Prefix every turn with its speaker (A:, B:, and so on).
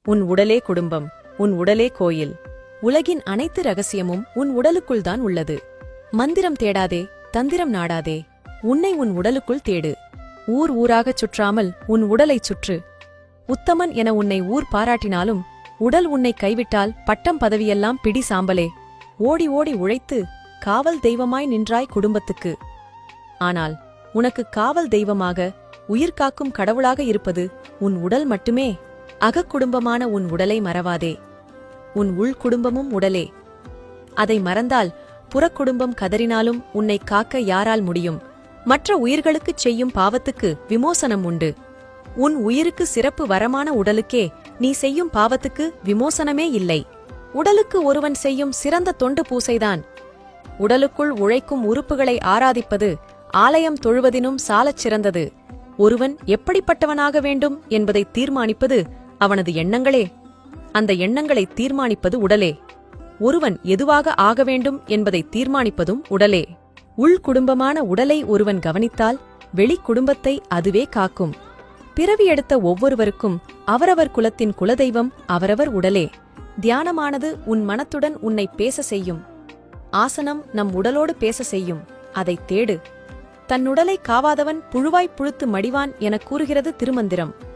A: உன் உடலே குடும்பம், உன் உடலே கோயில். உலகின் அனைத்து ரகசியமும் உன் உடலுக்குள்தான் உள்ளது. மந்திரம் தேடாதே, தந்திரம் நாடாதே, உன்னை உன் உடலுக்குள் தேடு. ஊர் ஊராகச் சுற்றாமல் உன் உடலைச் சுற்று. உத்தமன் என உன்னை ஊர் பாராட்டினாலும் உடல் உன்னை கைவிட்டால் பட்டம் பதவியெல்லாம் பிடி சாம்பலே. ஓடி ஓடி உழைத்து காவல் தெய்வமாய் நின்றாய் குடும்பத்துக்கு. ஆனால் உனக்கு காவல் தெய்வமாக உயிர்காக்கும் கடவுளாக இருப்பது உன் உடல் மட்டுமே. அகக்குடும்பமான உன் உடலை மறவாதே. உன் உள்குடும்பமும் உடலே. அதை மறந்தால் புறக்குடும்பம் கதறினாலும் உன்னை காக்க யாரால் முடியும்? மற்ற உயிர்களுக்குச் செய்யும் பாவத்துக்கு விமோசனம் உண்டு. உன் உயிருக்கு சிறப்பு வரமான உடலுக்கே நீ செய்யும் பாவத்துக்கு விமோசனமே இல்லை. உடலுக்கு ஒருவன் செய்யும் சிறந்த தொண்டு பூசைதான். உடலுக்குள் உழைக்கும் உறுப்புகளை ஆராதிப்பது ஆலயம் தொழுவதினும் சாலச் சிறந்தது. ஒருவன் எப்படிப்பட்டவனாக வேண்டும் என்பதை தீர்மானிப்பது அவனது எண்ணங்களே. அந்த எண்ணங்களை தீர்மானிப்பது உடலே. ஒருவன் எதுவாக ஆக வேண்டும் என்பதை தீர்மானிப்பதும் உடலே. உள்குடும்பமான உடலை ஒருவன் கவனித்தால் வெளிக்குடும்பத்தை அதுவே காக்கும். பிறவி எடுத்த ஒவ்வொருவருக்கும் அவரவர் குலத்தின் குலதெய்வம் அவரவர் உடலே. தியானமானது உன் மனத்துடன் உன்னை பேச செய்யும். ஆசனம் நம் உடலோடு பேச செய்யும். அதைத் தேடு. தன்னுடலை காவாதவன் புழுவாய்ப் புழுத்து மடிவான் எனக் கூறுகிறது திருமந்திரம்.